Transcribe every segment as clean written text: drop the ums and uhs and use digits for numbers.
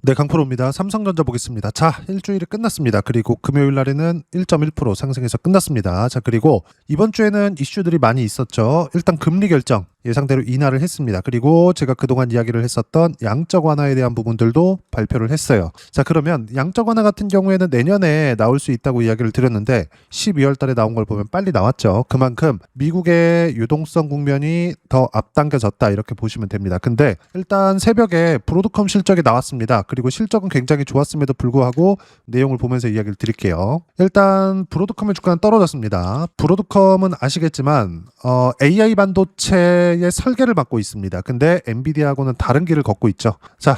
네, 강프로입니다. 삼성전자 보겠습니다. 자, 일주일이 끝났습니다. 그리고 금요일 날에는 1.1% 상승해서 끝났습니다. 자, 그리고 이번 주에는 이슈들이 많이 있었죠. 일단 금리 결정 예상대로 인하를 했습니다. 그리고 제가 그동안 이야기를 했었던 양적 완화에 대한 부분들도 발표를 했어요. 자, 그러면 양적 완화 같은 경우에는 내년에 나올 수 있다고 이야기를 드렸는데 12월 달에 나온 걸 보면 빨리 나왔죠. 그만큼 미국의 유동성 국면이 더 앞당겨졌다 이렇게 보시면 됩니다. 근데 일단 새벽에 브로드컴 실적이 나왔습니다. 그리고 실적은 굉장히 좋았음에도 불구하고 내용을 보면서 이야기를 드릴게요. 일단 브로드컴의 주가는 떨어졌습니다. 브로드컴은 아시겠지만 AI 반도체의 설계를 맡고 있습니다. 근데 엔비디아하고는 다른 길을 걷고 있죠. 자,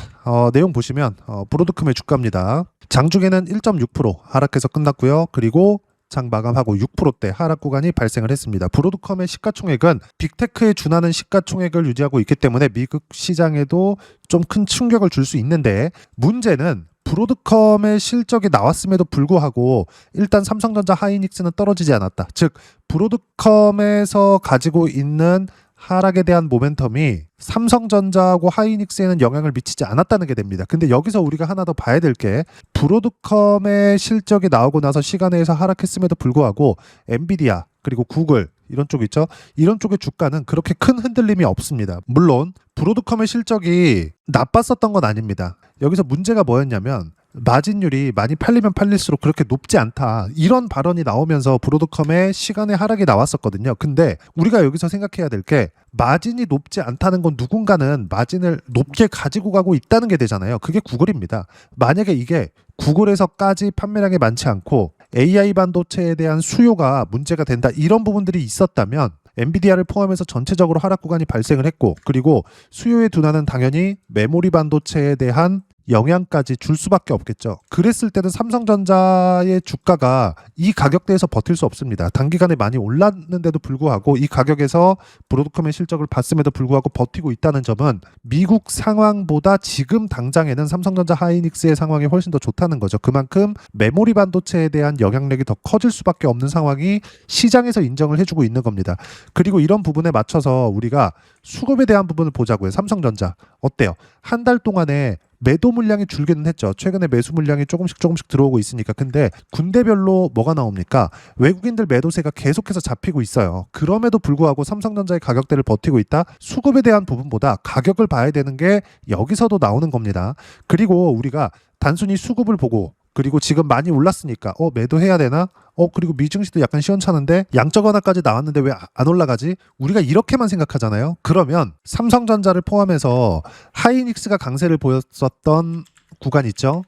내용 보시면 브로드컴의 주가입니다. 장중에는 1.6% 하락해서 끝났고요. 그리고 장 마감하고 6%대 하락 구간이 발생을 했습니다. 브로드컴의 시가총액은 빅테크에 준하는 시가총액을 유지하고 있기 때문에 미국 시장에도 좀 큰 충격을 줄 수 있는데 문제는 브로드컴의 실적이 나왔음에도 불구하고 일단 삼성전자 하이닉스는 떨어지지 않았다. 즉 브로드컴에서 가지고 있는 하락에 대한 모멘텀이 삼성전자하고 하이닉스에는 영향을 미치지 않았다는 게 됩니다. 근데 여기서 우리가 하나 더 봐야 될 게 브로드컴의 실적이 나오고 나서 시간에서 하락했음에도 불구하고 엔비디아 그리고 구글 이런 쪽 있죠. 이런 쪽의 주가는 그렇게 큰 흔들림이 없습니다. 물론 브로드컴의 실적이 나빴었던 건 아닙니다. 여기서 문제가 뭐였냐면 마진율이 많이 팔리면 팔릴수록 그렇게 높지 않다. 이런 발언이 나오면서 브로드컴의 시간의 하락이 나왔었거든요. 근데 우리가 여기서 생각해야 될 게 마진이 높지 않다는 건 누군가는 마진을 높게 가지고 가고 있다는 게 되잖아요. 그게 구글입니다. 만약에 이게 구글에서까지 판매량이 많지 않고 AI 반도체에 대한 수요가 문제가 된다. 이런 부분들이 있었다면 엔비디아를 포함해서 전체적으로 하락 구간이 발생을 했고 그리고 수요의 둔화는 당연히 메모리 반도체에 대한 영향까지 줄 수밖에 없겠죠. 그랬을 때는 삼성전자의 주가가 이 가격대에서 버틸 수 없습니다. 단기간에 많이 올랐는데도 불구하고 이 가격에서 브로드컴의 실적을 봤음에도 불구하고 버티고 있다는 점은 미국 상황보다 지금 당장에는 삼성전자 하이닉스의 상황이 훨씬 더 좋다는 거죠. 그만큼 메모리 반도체에 대한 영향력이 더 커질 수밖에 없는 상황이 시장에서 인정을 해주고 있는 겁니다. 그리고 이런 부분에 맞춰서 우리가 수급에 대한 부분을 보자고요. 삼성전자 어때요? 한 달 동안에 매도 물량이 줄기는 했죠. 최근에 매수 물량이 조금씩 들어오고 있으니까. 근데 군대별로 뭐가 나옵니까? 외국인들 매도세가 계속해서 잡히고 있어요. 그럼에도 불구하고 삼성전자의 가격대를 버티고 있다? 수급에 대한 부분보다 가격을 봐야 되는 게 여기서도 나오는 겁니다. 그리고 우리가 단순히 수급을 보고 그리고 지금 많이 올랐으니까 매도해야 되나? 그리고 미증시도 약간 시원찮은데 양적 완화까지 나왔는데 왜 안 올라가지? 우리가 이렇게만 생각하잖아요. 그러면 삼성전자를 포함해서 하이닉스가 강세를 보였었던 구간 있죠.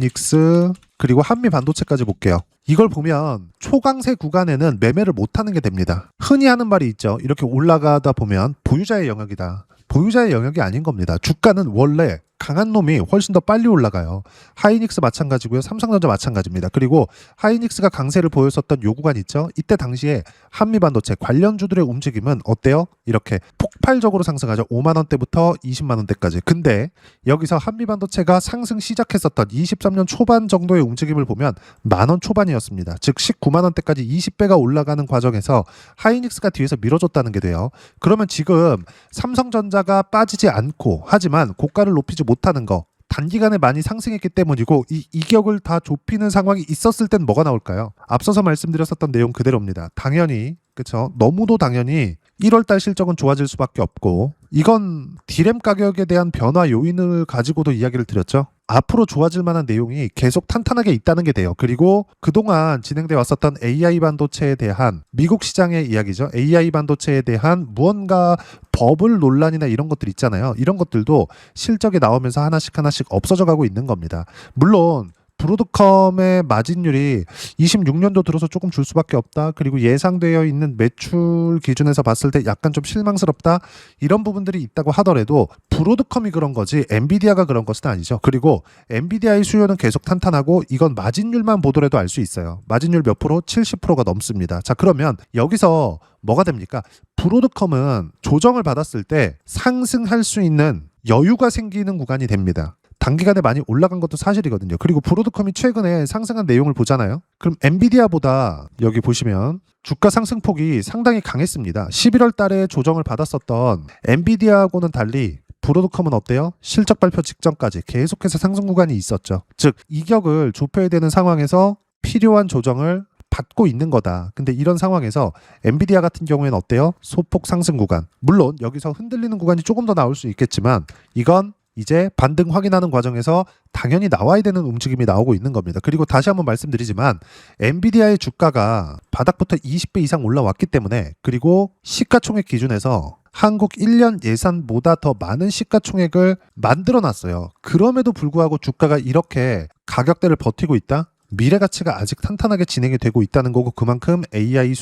하이닉스 그리고 한미 반도체까지 볼게요. 이걸 보면 초강세 구간에는 매매를 못하는 게 됩니다. 흔히 하는 말이 있죠. 이렇게 올라가다 보면 보유자의 영역이다. 보유자의 영역이 아닌 겁니다. 주가는 원래 강한 놈이 훨씬 더 빨리 올라가요. 하이닉스 마찬가지고요. 삼성전자 마찬가지입니다. 그리고 하이닉스가 강세를 보였었던 요 구간 있죠. 이때 당시에 한미반도체 관련주들의 움직임은 어때요? 이렇게 폭발적으로 상승하죠. 5만 원대부터 20만 원대까지. 근데 여기서 한미반도체가 상승 시작했었던 23년 초반 정도의 움직임을 보면 만 원 초반이었습니다. 즉 19만 원대까지 20배가 올라가는 과정에서 하이닉스가 뒤에서 밀어줬다는 게 돼요. 그러면 지금 삼성전자가 빠지지 않고 하지만 고가를 높이지 못하는 거 단기간에 많이 상승했기 때문이고 이 이격을 다 좁히는 상황이 있었을 땐 뭐가 나올까요? 앞서서 말씀드렸었던 내용 그대로입니다. 당연히 그렇죠. 너무도 당연히 1월달 실적은 좋아질 수밖에 없고 이건 디램 가격에 대한 변화 요인을 가지고도 이야기를 드렸죠. 앞으로 좋아질 만한 내용이 계속 탄탄하게 있다는 게 돼요. 그리고 그동안 진행돼 왔었던 AI 반도체에 대한 미국 시장의 이야기죠. AI 반도체에 대한 무언가 버블 논란이나 이런 것들 있잖아요. 이런 것들도 실적이 나오면서 하나씩 없어져 가고 있는 겁니다. 물론 브로드컴의 마진율이 26년도 들어서 조금 줄 수밖에 없다. 그리고 예상되어 있는 매출 기준에서 봤을 때 약간 좀 실망스럽다. 이런 부분들이 있다고 하더라도 브로드컴이 그런 거지 엔비디아가 그런 것은 아니죠. 그리고 엔비디아의 수요는 계속 탄탄하고 이건 마진율만 보더라도 알 수 있어요. 마진율 몇 프로? 70%가 넘습니다. 자, 그러면 여기서 뭐가 됩니까? 브로드컴은 조정을 받았을 때 상승할 수 있는 여유가 생기는 구간이 됩니다. 단기간에 많이 올라간 것도 사실이거든요. 그리고 브로드컴이 최근에 상승한 내용을 보잖아요. 그럼 엔비디아보다 여기 보시면 주가 상승폭이 상당히 강했습니다. 11월 달에 조정을 받았었던 엔비디아하고는 달리 브로드컴은 어때요? 실적 발표 직전까지 계속해서 상승 구간이 있었죠. 즉 이격을 좁혀야 되는 상황에서 필요한 조정을 받고 있는 거다. 근데 이런 상황에서 엔비디아 같은 경우에는 어때요? 소폭 상승 구간. 물론 여기서 흔들리는 구간이 조금 더 나올 수 있겠지만 이건 이제 반등 확인하는 과정에서 당연히 나와야 되는 움직임이 나오고 있는 겁니다. 그리고 다시 한번 말씀드리지만 엔비디아의 주가가 바닥부터 20배 이상 올라왔기 때문에, 그리고 시가총액 기준에서 한국 1년 예산보다 더 많은 시가총액을 만들어놨어요. 그럼에도 불구하고 주가가 이렇게 가격대를 버티고 있다? 미래 가치가 아직 탄탄하게 진행이 되고 있다는 거고, 그만큼 AI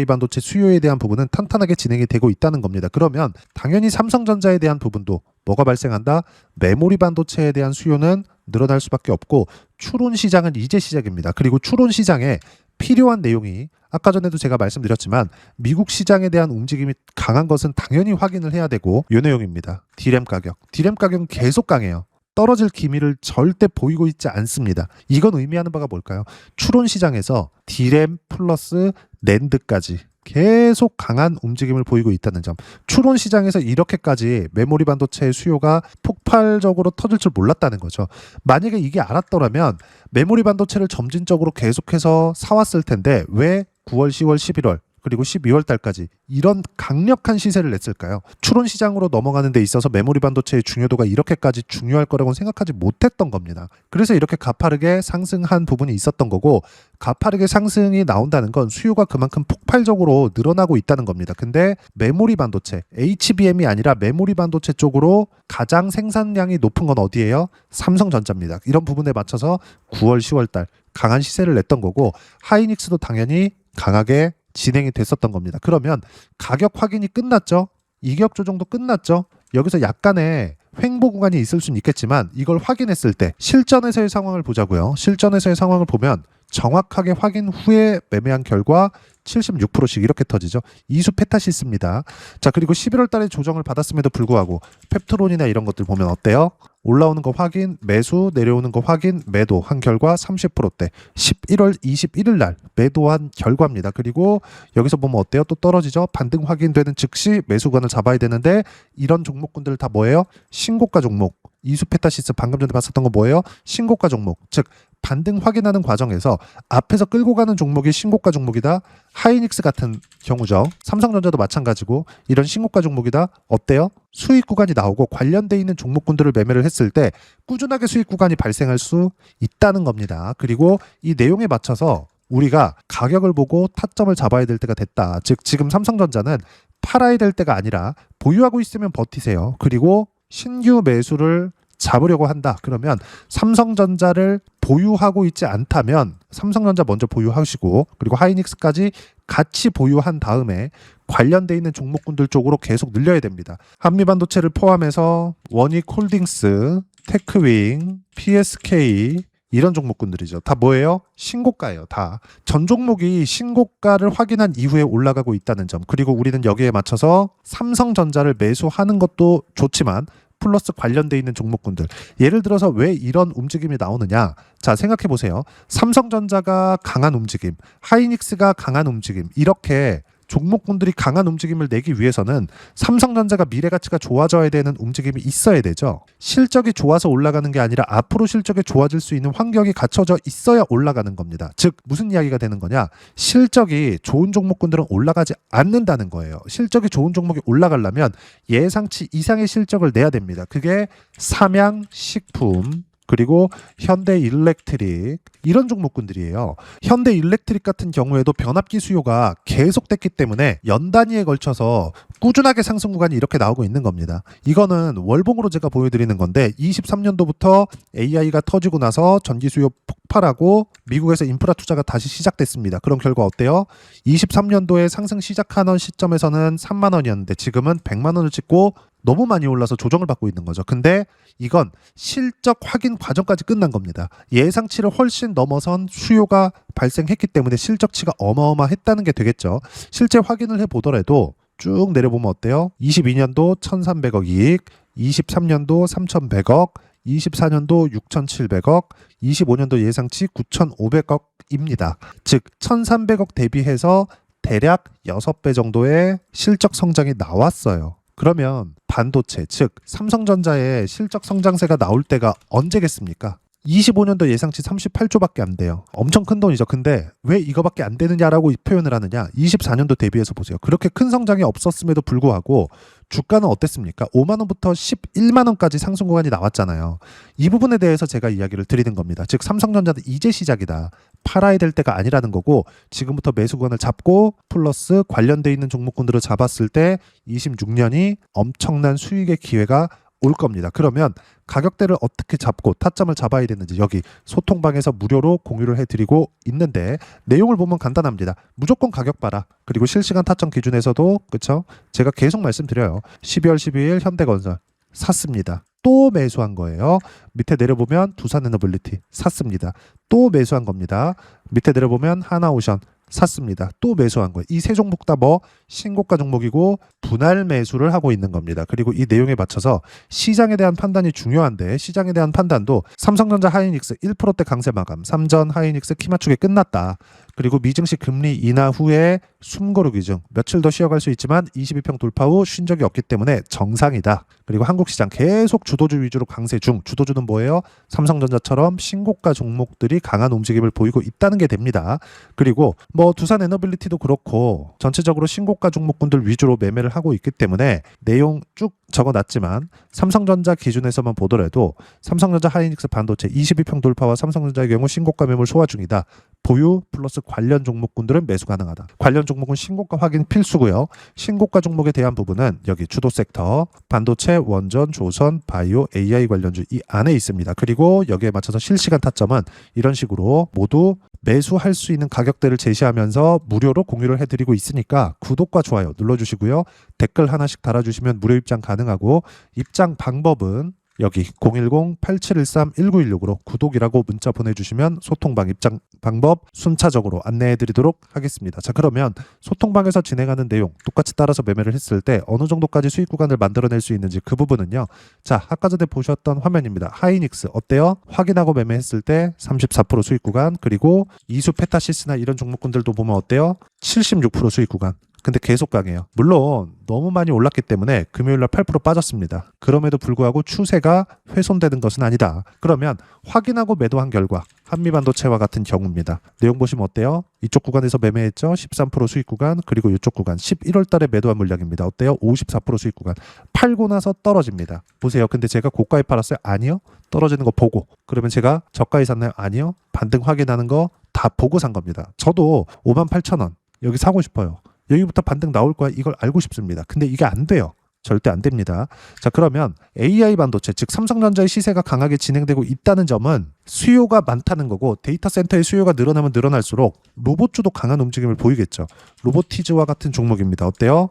반도체 수요에 대한 부분은 탄탄하게 진행이 되고 있다는 겁니다. 그러면 당연히 삼성전자에 대한 부분도 뭐가 발생한다? 메모리 반도체에 대한 수요는 늘어날 수밖에 없고, 추론 시장은 이제 시작입니다. 그리고 추론 시장에 필요한 내용이 아까 전에도 제가 말씀드렸지만 미국 시장에 대한 움직임이 강한 것은 당연히 확인을 해야 되고, 요 내용입니다. 디램 가격은 계속 강해요. 떨어질 기미를 절대 보이고 있지 않습니다. 이건 의미하는 바가 뭘까요? 추론 시장에서 디램 플러스 낸드까지 계속 강한 움직임을 보이고 있다는 점. 추론 시장에서 이렇게까지 메모리 반도체의 수요가 폭발적으로 터질 줄 몰랐다는 거죠. 만약에 이게 알았더라면 메모리 반도체를 점진적으로 계속해서 사왔을 텐데 왜 9월, 10월, 11월 그리고 12월 달까지 이런 강력한 시세를 냈을까요? 추론 시장으로 넘어가는 데 있어서 메모리 반도체의 중요도가 이렇게까지 중요할 거라고는 생각하지 못했던 겁니다. 그래서 이렇게 가파르게 상승한 부분이 있었던 거고, 가파르게 상승이 나온다는 건 수요가 그만큼 폭발적으로 늘어나고 있다는 겁니다. 근데 메모리 반도체, HBM이 아니라 메모리 반도체 쪽으로 가장 생산량이 높은 건 어디예요? 삼성전자입니다. 이런 부분에 맞춰서 9월, 10월 달 강한 시세를 냈던 거고, 하이닉스도 당연히 강하게 진행이 됐었던 겁니다. 그러면 가격 확인이 끝났죠? 이격 조정도 끝났죠? 여기서 약간의 횡보 구간이 있을 수는 있겠지만 이걸 확인했을 때 실전에서의 상황을 보자고요. 실전에서의 상황을 보면 정확하게 확인 후에 매매한 결과 76%씩 이렇게 터지죠. 이수 페타시스입니다. 자, 그리고 11월 달에 조정을 받았음에도 불구하고 펩트론이나 이런 것들 보면 어때요? 올라오는 거 확인, 매수, 내려오는 거 확인, 매도한 결과 30%대. 11월 21일 날 매도한 결과입니다. 그리고 여기서 보면 어때요? 또 떨어지죠? 반등 확인되는 즉시 매수관을 잡아야 되는데 이런 종목군들 다 뭐예요? 신고가 종목. 이수 페타시스 방금 전에 봤었던 거 뭐예요? 신고가 종목. 즉 반등 확인하는 과정에서 앞에서 끌고 가는 종목이 신고가 종목이다. 하이닉스 같은 경우죠. 삼성전자도 마찬가지고 이런 신고가 종목이다. 어때요? 수익 구간이 나오고 관련돼 있는 종목군들을 매매를 했을 때 꾸준하게 수익 구간이 발생할 수 있다는 겁니다. 그리고 이 내용에 맞춰서 우리가 가격을 보고 타점을 잡아야 될 때가 됐다. 즉 지금 삼성전자는 팔아야 될 때가 아니라 보유하고 있으면 버티세요. 그리고 신규 매수를 잡으려고 한다. 그러면 삼성전자를 보유하고 있지 않다면 삼성전자 먼저 보유하시고 그리고 하이닉스까지 같이 보유한 다음에 관련돼 있는 종목군들 쪽으로 계속 늘려야 됩니다. 한미반도체를 포함해서 원익홀딩스, 테크윙, PSK 이런 종목군들이죠. 다 뭐예요? 신고가예요. 다. 전 종목이 신고가를 확인한 이후에 올라가고 있다는 점. 그리고 우리는 여기에 맞춰서 삼성전자를 매수하는 것도 좋지만 플러스 관련돼 있는 종목군들. 예를 들어서 왜 이런 움직임이 나오느냐? 자, 생각해 보세요. 삼성전자가 강한 움직임, 하이닉스가 강한 움직임, 이렇게 종목군들이 강한 움직임을 내기 위해서는 삼성전자가 미래 가치가 좋아져야 되는 움직임이 있어야 되죠. 실적이 좋아서 올라가는 게 아니라 앞으로 실적이 좋아질 수 있는 환경이 갖춰져 있어야 올라가는 겁니다. 즉 무슨 이야기가 되는 거냐? 실적이 좋은 종목군들은 올라가지 않는다는 거예요. 실적이 좋은 종목이 올라가려면 예상치 이상의 실적을 내야 됩니다. 그게 삼양, 식품, 그리고 현대일렉트릭 이런 종목군들이에요. 현대일렉트릭 같은 경우에도 변압기 수요가 계속됐기 때문에 연 단위에 걸쳐서 꾸준하게 상승 구간이 이렇게 나오고 있는 겁니다. 이거는 월봉으로 제가 보여드리는 건데 23년도부터 AI가 터지고 나서 전기 수요 폭발하고 미국에서 인프라 투자가 다시 시작됐습니다. 그런 결과 어때요? 23년도에 상승 시작하는 시점에서는 3만 원이었는데 지금은 100만 원을 찍고 너무 많이 올라서 조정을 받고 있는 거죠. 근데 이건 실적 확인 과정까지 끝난 겁니다. 예상치를 훨씬 넘어선 수요가 발생했기 때문에 실적치가 어마어마했다는 게 되겠죠. 실제 확인을 해보더라도 쭉 내려보면 어때요? 22년도 1,300억 이익, 23년도 3,100억, 24년도 6,700억, 25년도 예상치 9,500억입니다. 즉 1,300억 대비해서 대략 6배 정도의 실적 성장이 나왔어요. 그러면 반도체, 즉 삼성전자의 실적 성장세가 나올 때가 언제겠습니까? 25년도 예상치 38조밖에 안 돼요. 엄청 큰 돈이죠. 근데 왜 이거밖에 안 되느냐라고 표현을 하느냐? 24년도 대비해서 보세요. 그렇게 큰 성장이 없었음에도 불구하고 주가는 어땠습니까? 5만 원부터 11만 원까지 상승 구간이 나왔잖아요. 이 부분에 대해서 제가 이야기를 드리는 겁니다. 즉 삼성전자는 이제 시작이다. 팔아야 될 때가 아니라는 거고 지금부터 매수 구간을 잡고 플러스 관련돼 있는 종목군들을 잡았을 때 26년이 엄청난 수익의 기회가 올 겁니다. 그러면 가격대를 어떻게 잡고 타점을 잡아야 되는지 여기 소통방에서 무료로 공유를 해드리고 있는데 내용을 보면 간단합니다. 무조건 가격 봐라. 그리고 실시간 타점 기준에서도 그쵸? 제가 계속 말씀드려요. 12월 12일 현대건설 샀습니다. 또 매수한 거예요. 밑에 내려보면 두산에너빌리티 샀습니다. 또 매수한 겁니다. 밑에 내려보면 하나오션 샀습니다. 또 매수한 거예요. 이 세 종목 다 뭐 신고가 종목이고 분할 매수를 하고 있는 겁니다. 그리고 이 내용에 맞춰서 시장에 대한 판단이 중요한데 시장에 대한 판단도 삼성전자 하이닉스 1%대 강세 마감, 삼전 하이닉스 키 맞추기 끝났다. 그리고 미증시 금리 인하 후에 숨고르기 중 며칠 더 쉬어갈 수 있지만 22평 돌파 후 쉰 적이 없기 때문에 정상이다. 그리고 한국 시장 계속 주도주 위주로 강세 중. 주도주는 뭐예요? 삼성전자처럼 신고가 종목들이 강한 움직임을 보이고 있다는 게 됩니다. 그리고 뭐 두산에너빌리티도 그렇고 전체적으로 신고가 종목군들 위주로 매매를 하고 있기 때문에 내용 쭉 적어놨지만 삼성전자 기준에서만 보더라도 삼성전자 하이닉스 반도체 22평 돌파와 삼성전자의 경우 신고가 매물 소화 중이다. 보유 플러스 관련 종목군들은 매수 가능하다. 관련 종목은 신고가 확인 필수고요. 신고가 종목에 대한 부분은 여기 주도 섹터, 반도체, 원전, 조선, 바이오, AI 관련주 이 안에 있습니다. 그리고 여기에 맞춰서 실시간 타점은 이런 식으로 모두 매수할 수 있는 가격대를 제시하면서 무료로 공유를 해드리고 있으니까 구독과 좋아요 눌러주시고요. 댓글 하나씩 달아주시면 무료 입장 가능하고 입장 방법은 여기 010-8713-1916으로 구독이라고 문자 보내주시면 소통방 입장 방법 순차적으로 안내해드리도록 하겠습니다. 자, 그러면 소통방에서 진행하는 내용 똑같이 따라서 매매를 했을 때 어느 정도까지 수익 구간을 만들어낼 수 있는지 그 부분은요. 자, 아까 전에 보셨던 화면입니다. 하이닉스 어때요? 확인하고 매매했을 때 34% 수익 구간, 그리고 이수 페타시스나 이런 종목군들도 보면 어때요? 76% 수익 구간. 근데 계속 강해요. 물론 너무 많이 올랐기 때문에 금요일날 8% 빠졌습니다. 그럼에도 불구하고 추세가 훼손되는 것은 아니다. 그러면 확인하고 매도한 결과 한미반도체와 같은 경우입니다. 내용 보시면 어때요? 이쪽 구간에서 매매했죠? 13% 수익 구간, 그리고 이쪽 구간 11월 달에 매도한 물량입니다. 어때요? 54% 수익 구간. 팔고 나서 떨어집니다. 보세요. 근데 제가 고가에 팔았어요? 아니요. 떨어지는 거 보고. 그러면 제가 저가에 샀나요? 아니요. 반등 확인하는 거 다 보고 산 겁니다. 저도 58,000원 여기 사고 싶어요. 여기부터 반등 나올 거야. 이걸 알고 싶습니다. 근데 이게 안 돼요. 절대 안 됩니다. 자, 그러면 AI 반도체, 즉 삼성전자의 시세가 강하게 진행되고 있다는 점은 수요가 많다는 거고 데이터 센터의 수요가 늘어나면 늘어날수록 로봇주도 강한 움직임을 보이겠죠. 로보티즈와 같은 종목입니다. 어때요?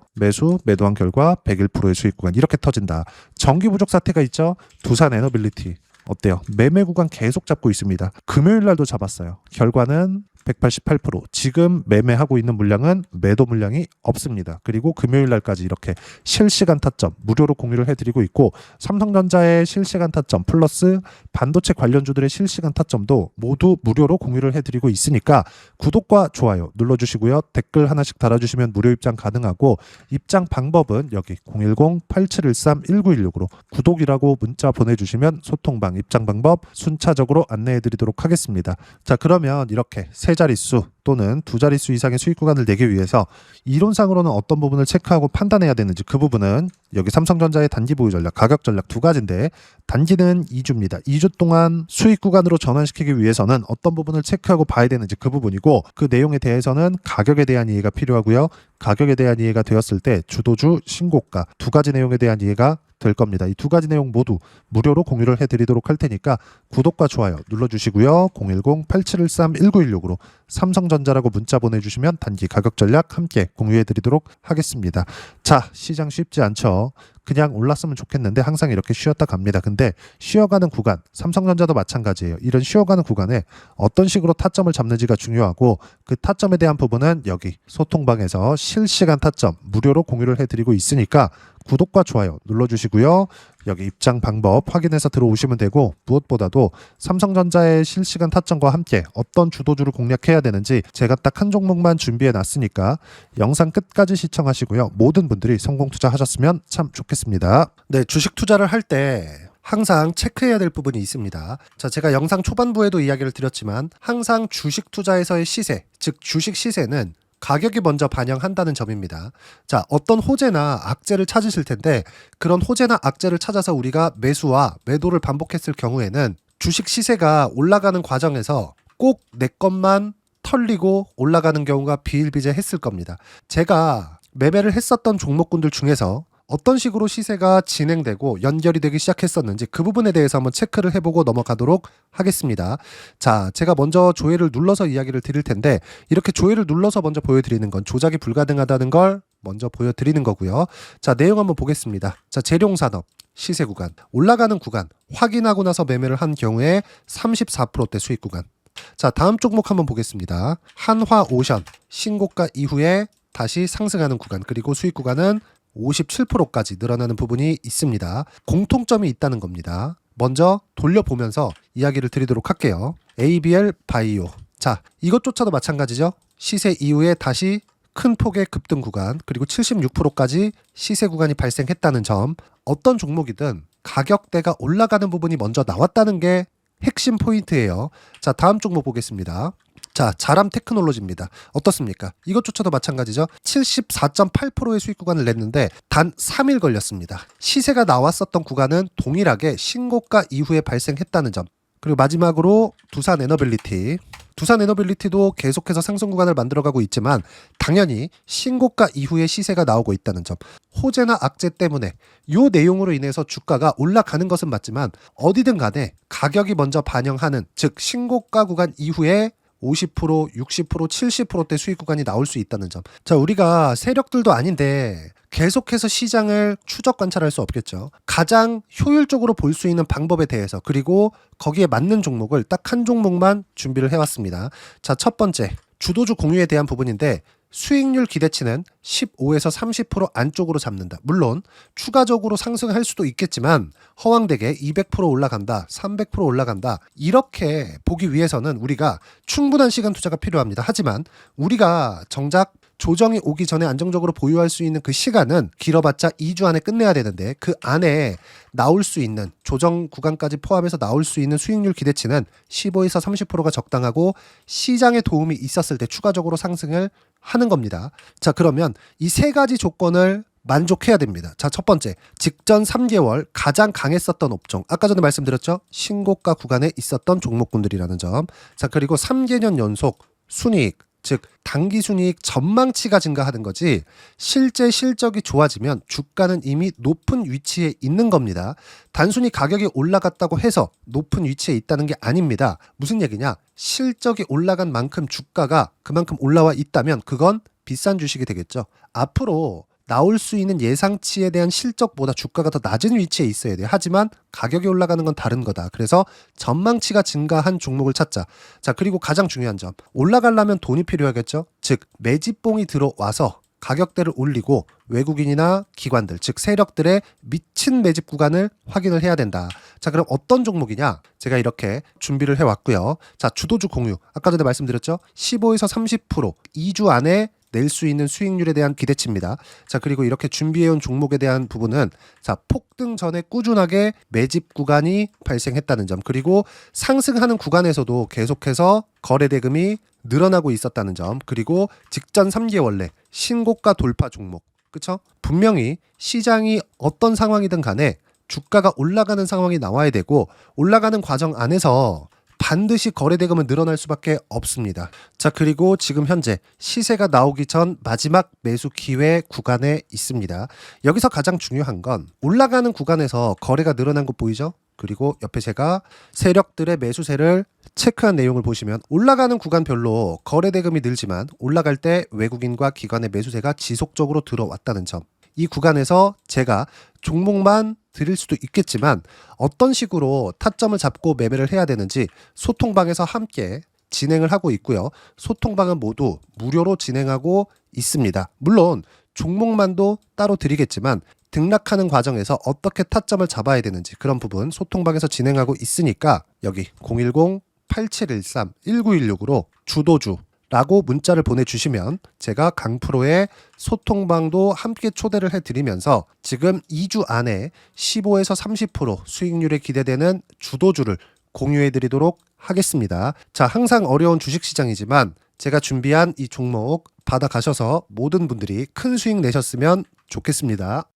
매도한 결과 101%의 수익 구간 이렇게 터진다. 전기 부족 사태가 있죠. 두산에너빌리티 어때요? 매매 구간 계속 잡고 있습니다. 금요일 날도 잡았어요. 결과는 188%. 지금 매매하고 있는 물량은 매도 물량이 없습니다. 그리고 금요일 날까지 이렇게 실시간 타점 무료로 공유를 해드리고 있고 삼성전자의 실시간 타점 플러스 반도체 관련주들의 실시간 타점도 모두 무료로 공유를 해드리고 있으니까 구독과 좋아요 눌러주시고요. 댓글 하나씩 달아주시면 무료 입장 가능하고 입장 방법은 여기 010-8713-1916으로 구독이라고 문자 보내주시면 소통방 입장 방법 순차적으로 안내해드리도록 하겠습니다. 자, 그러면 이렇게 세 자릿수 또는 두 자릿수 이상의 수익 구간을 내기 위해서 이론상으로는 어떤 부분을 체크하고 판단해야 되는지 그 부분은 여기 삼성전자의 단기 보유 전략, 가격 전략 두 가지인데 단기는 2주입니다. 2주 동안 수익 구간으로 전환시키기 위해서는 어떤 부분을 체크하고 봐야 되는지 그 부분이고 그 내용에 대해서는 가격에 대한 이해가 필요하고요. 가격에 대한 이해가 되었을 때 주도주, 신고가 두 가지 내용에 대한 이해가 될 겁니다. 이 두 가지 내용 모두 무료로 공유를 해드리도록 할 테니까 구독과 좋아요 눌러주시고요. 010-8713-1916으로 삼성전자라고 문자 보내주시면 단기 가격 전략 함께 공유해드리도록 하겠습니다. 자, 시장 쉽지 않죠. 그냥 올랐으면 좋겠는데 항상 이렇게 쉬었다 갑니다. 근데 쉬어가는 구간, 삼성전자도 마찬가지예요. 이런 쉬어가는 구간에 어떤 식으로 타점을 잡는지가 중요하고 그 타점에 대한 부분은 여기 소통방에서 실시간 타점 무료로 공유를 해드리고 있으니까 구독과 좋아요 눌러주시고요. 여기 입장 방법 확인해서 들어오시면 되고, 무엇보다도 삼성전자의 실시간 타점과 함께 어떤 주도주를 공략해야 되는지 제가 딱 한 종목만 준비해 놨으니까 영상 끝까지 시청하시고요. 모든 분들이 성공 투자하셨으면 참 좋겠습니다. 네, 주식 투자를 할 때 항상 체크해야 될 부분이 있습니다. 자, 제가 영상 초반부에도 이야기를 드렸지만 항상 주식 투자에서의 시세, 즉 주식 시세는 가격이 먼저 반영한다는 점입니다. 자, 어떤 호재나 악재를 찾으실 텐데 그런 호재나 악재를 찾아서 우리가 매수와 매도를 반복했을 경우에는 주식 시세가 올라가는 과정에서 꼭 내 것만 털리고 올라가는 경우가 비일비재했을 겁니다. 제가 매매를 했었던 종목군들 중에서 어떤 식으로 시세가 진행되고 연결이 되기 시작했었는지 그 부분에 대해서 한번 체크를 해보고 넘어가도록 하겠습니다. 자, 제가 먼저 조회를 눌러서 이야기를 드릴 텐데 이렇게 조회를 눌러서 먼저 보여드리는 건 조작이 불가능하다는 걸 먼저 보여드리는 거고요. 자, 내용 한번 보겠습니다. 자, 재룡산업 시세 구간, 올라가는 구간 확인하고 나서 매매를 한 경우에 34%대 수익 구간. 자, 다음 종목 한번 보겠습니다. 한화오션 신고가 이후에 다시 상승하는 구간, 그리고 수익 구간은 57%까지 늘어나는 부분이 있습니다. 공통점이 있다는 겁니다. 먼저 돌려보면서 이야기를 드리도록 할게요. ABL 바이오. 자, 이것조차도 마찬가지죠. 시세 이후에 다시 큰 폭의 급등 구간, 그리고 76%까지 시세 구간이 발생했다는 점. 어떤 종목이든 가격대가 올라가는 부분이 먼저 나왔다는 게 핵심 포인트예요. 자, 다음 종목 보겠습니다. 자, 자람 테크놀로지입니다. 어떻습니까? 이것조차도 마찬가지죠. 74.8%의 수익 구간을 냈는데 단 3일 걸렸습니다. 시세가 나왔었던 구간은 동일하게 신고가 이후에 발생했다는 점. 그리고 마지막으로 두산 에너빌리티. 두산 에너빌리티도 계속해서 상승 구간을 만들어가고 있지만 당연히 신고가 이후에 시세가 나오고 있다는 점. 호재나 악재 때문에 이 내용으로 인해서 주가가 올라가는 것은 맞지만 어디든 간에 가격이 먼저 반영하는, 즉 신고가 구간 이후에 50%, 60%, 70%대 수익 구간이 나올 수 있다는 점. 자, 우리가 세력들도 아닌데 계속해서 시장을 추적 관찰할 수 없겠죠. 가장 효율적으로 볼 수 있는 방법에 대해서, 그리고 거기에 맞는 종목을 딱 한 종목만 준비를 해왔습니다. 자, 첫 번째 주도주 공유에 대한 부분인데 수익률 기대치는 15에서 30% 안쪽으로 잡는다. 물론 추가적으로 상승할 수도 있겠지만 허황되게 200% 올라간다, 300% 올라간다, 이렇게 보기 위해서는 우리가 충분한 시간 투자가 필요합니다. 하지만 우리가 정작 조정이 오기 전에 안정적으로 보유할 수 있는 그 시간은 길어봤자 2주 안에 끝내야 되는데 그 안에 나올 수 있는 조정 구간까지 포함해서 나올 수 있는 수익률 기대치는 15에서 30%가 적당하고 시장에 도움이 있었을 때 추가적으로 상승을 하는 겁니다. 자, 그러면 이 세 가지 조건을 만족해야 됩니다. 자, 첫 번째, 직전 3개월 가장 강했었던 업종. 아까 전에 말씀드렸죠? 신고가 구간에 있었던 종목군들이라는 점. 자, 그리고 3개년 연속 순이익, 즉 단기 순이익 전망치가 증가하는 거지 실제 실적이 좋아지면 주가는 이미 높은 위치에 있는 겁니다. 단순히 가격이 올라갔다고 해서 높은 위치에 있다는 게 아닙니다. 무슨 얘기냐? 실적이 올라간 만큼 주가가 그만큼 올라와 있다면 그건 비싼 주식이 되겠죠. 앞으로 나올 수 있는 예상치에 대한 실적보다 주가가 더 낮은 위치에 있어야 돼요. 하지만 가격이 올라가는 건 다른 거다. 그래서 전망치가 증가한 종목을 찾자. 자, 그리고 가장 중요한 점. 올라가려면 돈이 필요하겠죠. 즉 매집봉이 들어와서 가격대를 올리고 외국인이나 기관들, 즉 세력들의 미친 매집 구간을 확인을 해야 된다. 자, 그럼 어떤 종목이냐? 제가 이렇게 준비를 해왔고요. 자, 주도주 공유. 아까 전에 말씀드렸죠. 15에서 30% 2주 안에 낼 수 있는 수익률에 대한 기대치입니다. 자, 그리고 이렇게 준비해온 종목에 대한 부분은 자, 폭등 전에 꾸준하게 매집 구간이 발생했다는 점, 그리고 상승하는 구간에서도 계속해서 거래 대금이 늘어나고 있었다는 점, 그리고 직전 3개월 내 신고가 돌파 종목. 그쵸? 분명히 시장이 어떤 상황이든 간에 주가가 올라가는 상황이 나와야 되고 올라가는 과정 안에서 반드시 거래대금은 늘어날 수밖에 없습니다. 자, 그리고 지금 현재 시세가 나오기 전 마지막 매수 기회 구간에 있습니다. 여기서 가장 중요한 건 올라가는 구간에서 거래가 늘어난 거 보이죠? 그리고 옆에 제가 세력들의 매수세를 체크한 내용을 보시면 올라가는 구간별로 거래대금이 늘지만 올라갈 때 외국인과 기관의 매수세가 지속적으로 들어왔다는 점. 이 구간에서 제가 종목만 드릴 수도 있겠지만 어떤 식으로 타점을 잡고 매매를 해야 되는지 소통방에서 함께 진행을 하고 있고요. 소통방은 모두 무료로 진행하고 있습니다. 물론 종목만도 따로 드리겠지만 등락하는 과정에서 어떻게 타점을 잡아야 되는지 그런 부분 소통방에서 진행하고 있으니까 여기 010-8713-1916으로 주도주라고 문자를 보내주시면 제가 강프로의 소통방도 함께 초대를 해드리면서 지금 2주 안에 15에서 30% 수익률이 기대되는 주도주를 공유해드리도록 하겠습니다. 자, 항상 어려운 주식시장이지만 제가 준비한 이 종목 받아가셔서 모든 분들이 큰 수익 내셨으면 좋겠습니다.